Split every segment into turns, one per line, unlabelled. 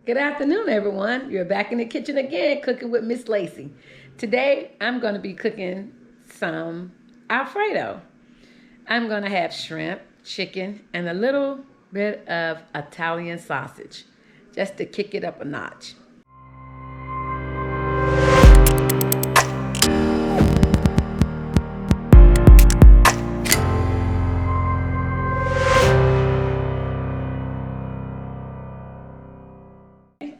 Good afternoon, everyone. You're back in the kitchen again, cooking with Miss Lacey. Today, I'm going to be cooking some Alfredo. I'm going to have shrimp, chicken, and a little bit of Italian sausage, just to kick it up a notch.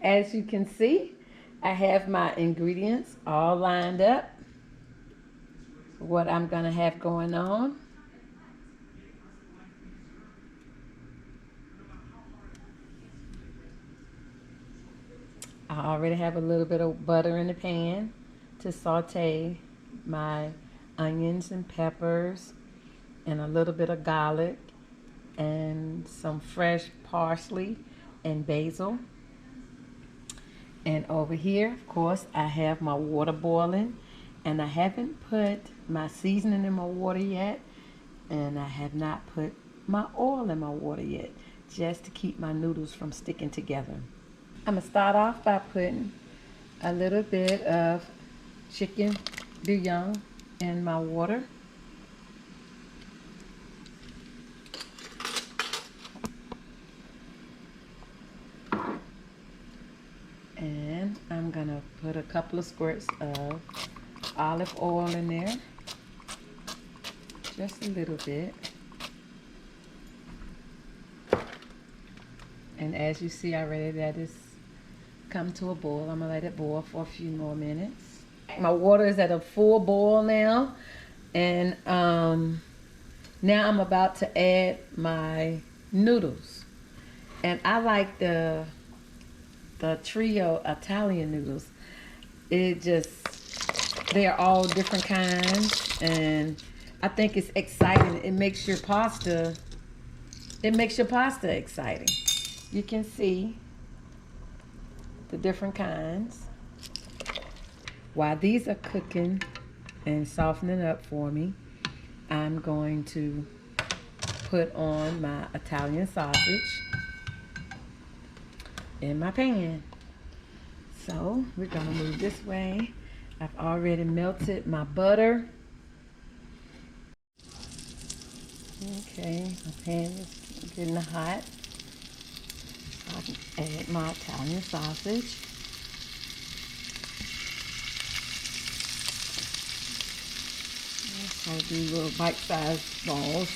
As you can see, I have my ingredients all lined up. What I'm going to have going on. I already have a little bit of butter in the pan to saute my onions and peppers and a little bit of garlic and some fresh parsley and basil. And over here, of course, I have my water boiling, and I haven't put my seasoning in my water yet, and I have not put my oil in my water yet, just to keep my noodles from sticking together. I'm gonna start off by putting a little bit of chicken bouillon in my water. And I'm gonna put a couple of squirts of olive oil in there, just a little bit. And as you see already, that is come to a boil. I'm gonna let it boil for a few more minutes. My water is at a full boil now, and now I'm about to add my noodles. And I like the trio Italian noodles. They're all different kinds, and I think it's exciting. It makes your pasta exciting. You can see the different kinds. While these are cooking and softening up for me, I'm going to put on my Italian sausage in my pan. So we're gonna move this way. I've already melted my butter. Okay, my pan is getting hot. I can add my Italian sausage. I'll do little bite-sized balls.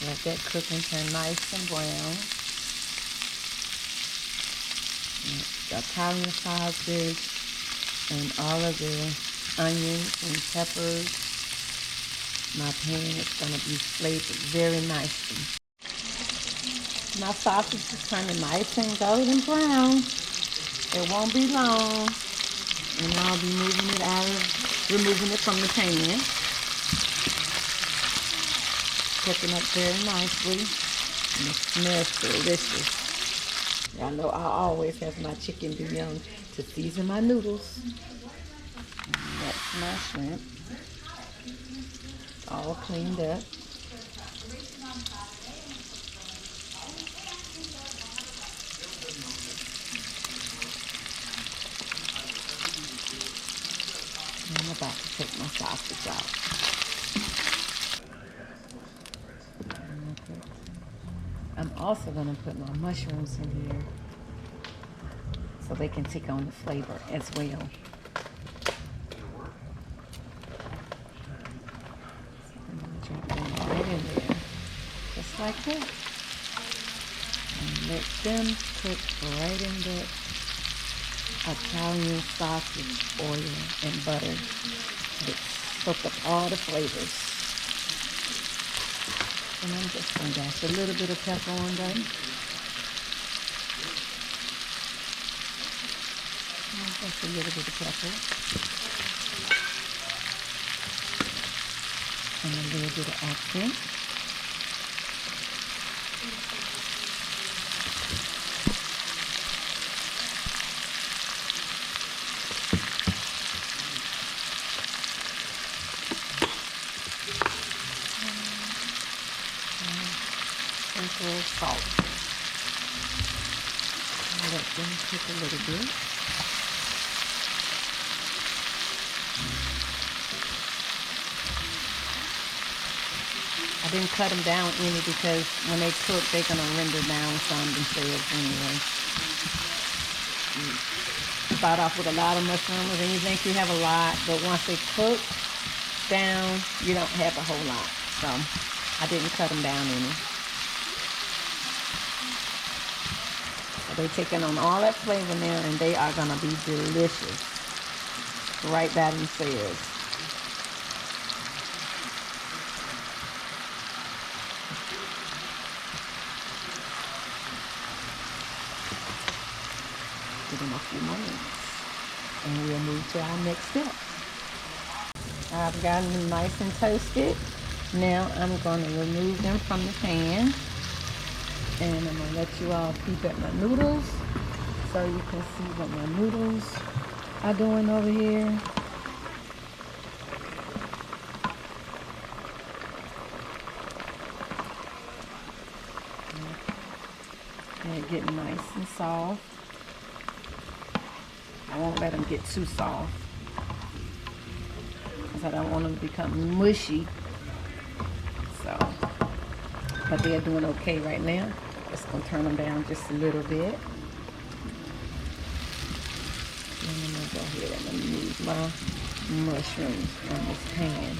Let that cook and turn nice and brown. The Italian sausage and all of the onions and peppers. My pan is going to be flavored very nicely. My sausage is turning nice and golden brown. It won't be long, and I'll be removing it from the pan. Cooking up very nicely, and it smells delicious. Y'all know I always have my chicken bouillon to season my noodles. And that's my shrimp, all cleaned up. And I'm about to take my sausage out. I'm also going to put my mushrooms in here so they can take on the flavor as well. So I'm going to drop them right in there, just like that. And let them cook right in the Italian sausage oil and butter that soak up all the flavors. And I'm just going to dash a little bit of pepper on them. Just a little bit of pepper. And a little bit of accent. little salt. Let them cook a little bit. I didn't cut them down any because when they cook, they're going to render down some themselves anyway. Start off with a lot of mushrooms and you think you have a lot, but once they cook down, you don't have a whole lot. So I didn't cut them down any. So they're taking on all that flavor now and they are going to be delicious right by themselves. Give them a few more minutes and we'll move to our next step. I've gotten them nice and toasted. Now I'm going to remove them from the pan and I'm going to let you all peep at my noodles so you can see what my noodles are doing over here. And they're getting nice and soft. I won't let them get too soft because I don't want them to become mushy. So, but they're doing okay right now. Just gonna turn them down just a little bit. And I'm gonna go ahead and remove my mushrooms from this pan.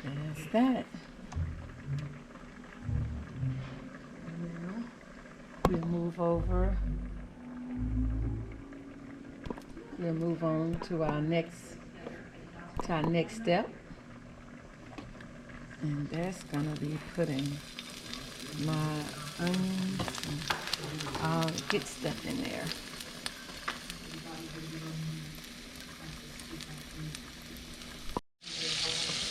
That's that. Now we'll move over. We'll move on to our next step, and that's gonna be putting my onions and all the good stuff in there.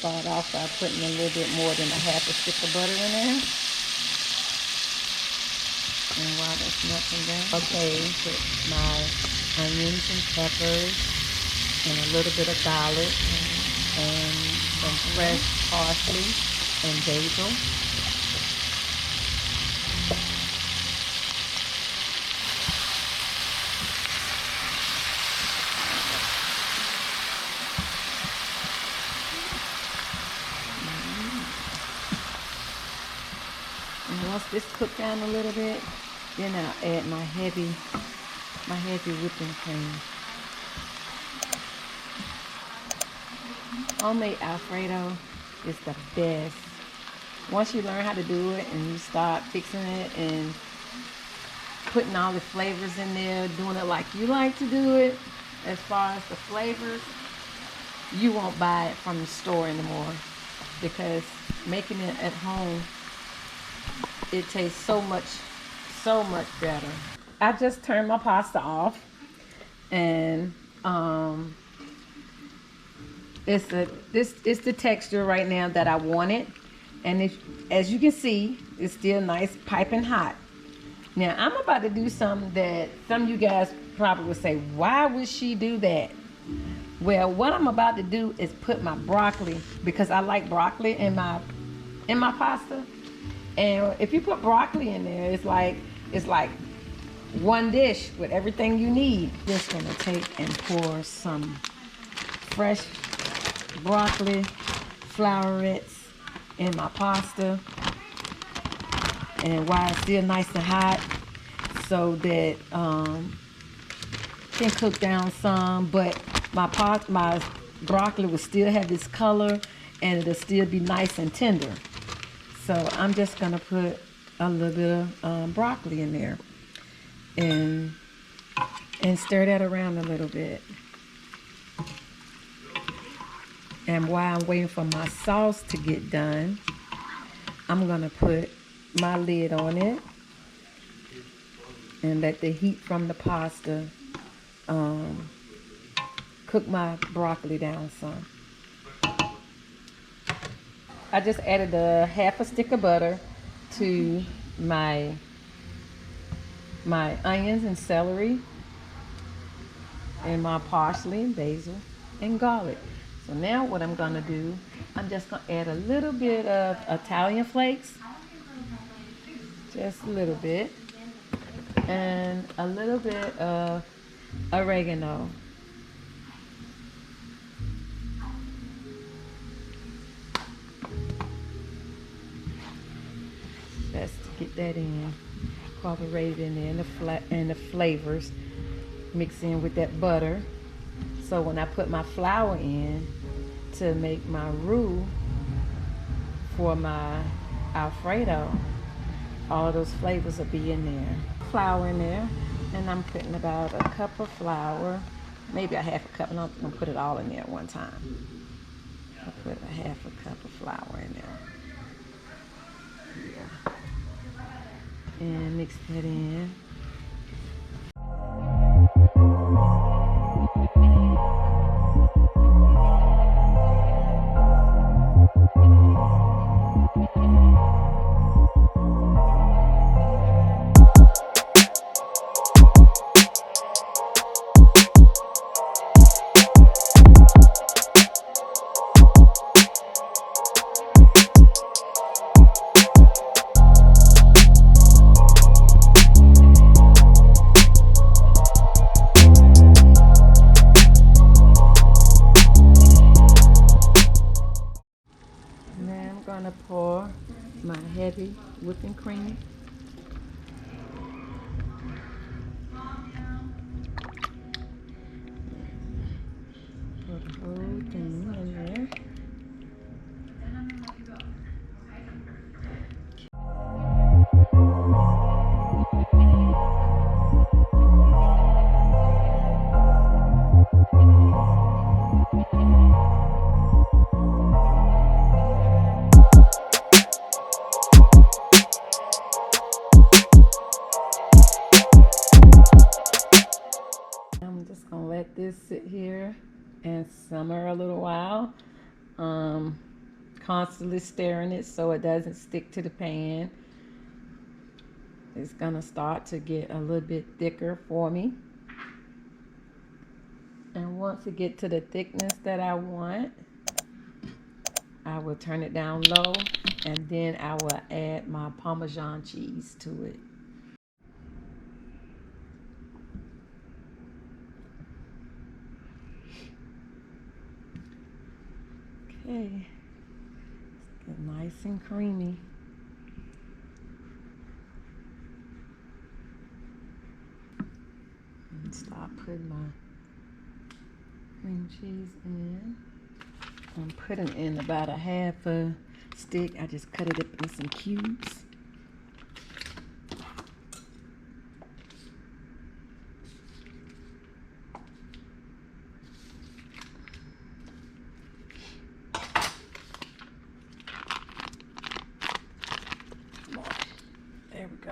Start off by putting a little bit more than a half a stick of butter in there. And while that's melting down, okay, put my onions and peppers and a little bit of garlic and some fresh parsley and basil. Once this cooked down a little bit, then I'll add my heavy whipping cream. Homemade Alfredo is the best. Once you learn how to do it and you start fixing it and putting all the flavors in there, doing it like you like to do it, as far as the flavors, you won't buy it from the store anymore, because making it at home, it tastes so much better. I just turned my pasta off, and it's the texture right now that I wanted, and as you can see, it's still nice piping hot. Now I'm about to do something that some of you guys probably would say, why would she do that? Well, what I'm about to do is put my broccoli, because I like broccoli in my pasta. And if you put broccoli in there, it's like one dish with everything you need. Just gonna take and pour some fresh broccoli flowerets in my pasta, and while it's still nice and hot, so that can cook down some, but my broccoli will still have this color and it'll still be nice and tender. So I'm just gonna put a little bit of broccoli in there. and stir that around a little bit. And while I'm waiting for my sauce to get done, I'm gonna put my lid on it and let the heat from the pasta cook my broccoli down some. I just added a half a stick of butter to my onions and celery and my parsley and basil and garlic. So now what I'm gonna do, I'm just gonna add a little bit of Italian flakes, just a little bit, and a little bit of oregano. Just to get that incorporated in there, and the flavors mix in with that butter. So when I put my flour in to make my roux for my Alfredo, all of those flavors will be in there. Flour in there, and I'm putting about a cup of flour, maybe a half a cup, and I'm gonna put it all in there at one time. I'll put a half a cup of flour in there. Yeah. And mix that in. Pour my heavy whipping cream. Put the whole thing in there. I'm just gonna let this sit here and simmer a little while. Constantly stirring it so it doesn't stick to the pan. It's gonna start to get a little bit thicker for me. And once it gets to the thickness that I want, I will turn it down low, and then I will add my Parmesan cheese to it. Okay, it's nice and creamy. And start putting my cream cheese in. I'm putting in about a half a stick. I just cut it up in some cubes. There we go.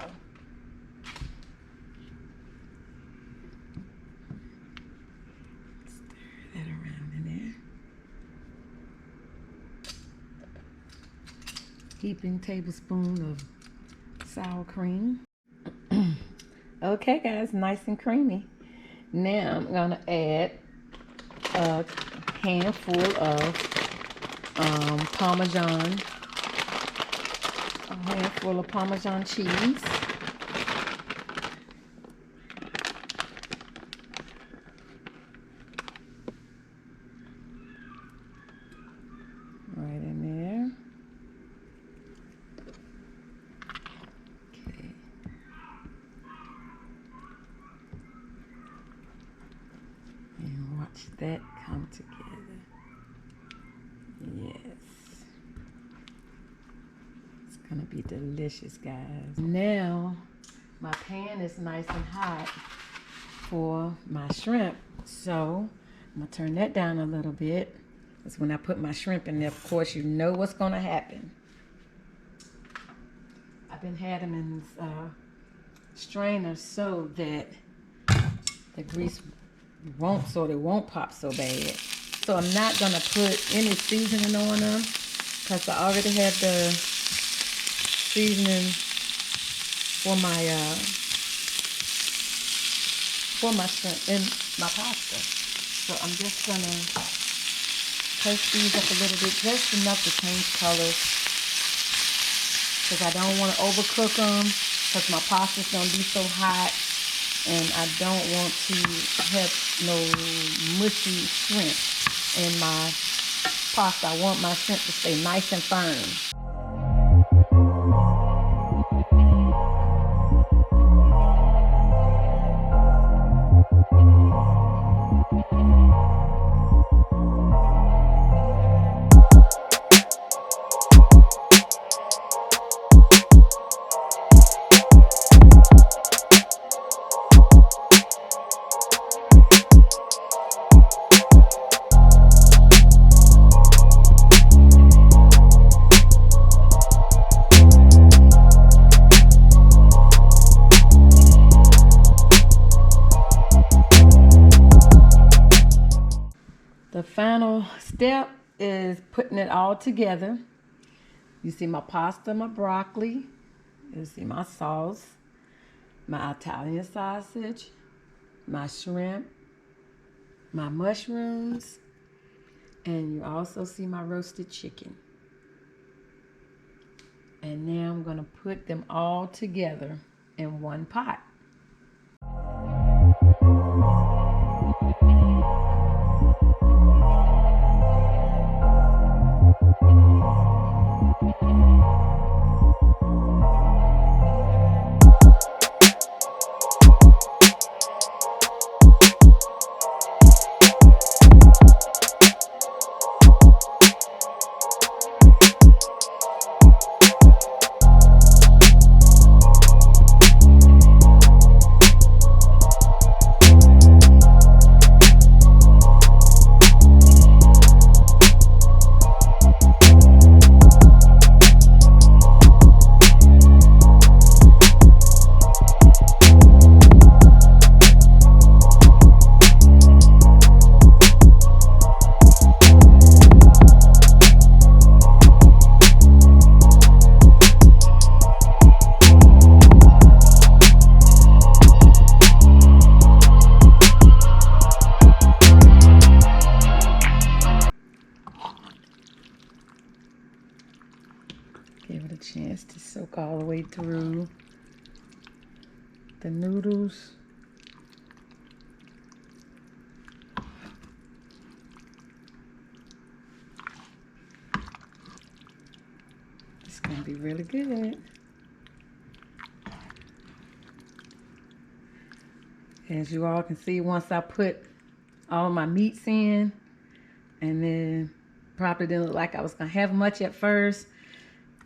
Stir that around in there. Heaping tablespoon of sour cream. Okay guys, nice and creamy. Now I'm gonna add a handful of Parmesan, a handful of Parmesan cheese. Right in there. Okay. And watch that come together. Yes. It's gonna be delicious, guys. Now my pan is nice and hot for my shrimp. So I'm gonna turn that down a little bit. Because when I put my shrimp in there, of course, you know what's gonna happen. I've been had them in this strainer so that the grease won't pop so bad. So I'm not gonna put any seasoning on them because I already have the seasoning for my shrimp and my pasta. So I'm just gonna toast these up a little bit, just enough to change colors, because I don't want to overcook them because my pasta's gonna be so hot, and I don't want to have no mushy shrimp in my pasta. I want my shrimp to stay nice and firm. The final step is putting it all together. You see my pasta, my broccoli. You see my sauce, my Italian sausage, my shrimp, my mushrooms, and you also see my roasted chicken. And now I'm gonna put them all together in one pot. Give it a chance to soak all the way through the noodles. It's gonna be really good. As you all can see, once I put all my meats in, and then probably didn't look like I was gonna have much at first.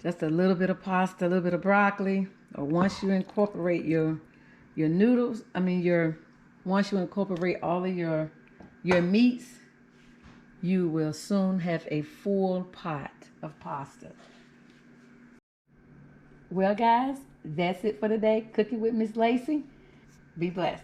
Just a little bit of pasta, a little bit of broccoli. Or once you incorporate your noodles, once you incorporate all of your meats, you will soon have a full pot of pasta. Well, guys, that's it for today. Cooking with Miss Lacey. Be blessed.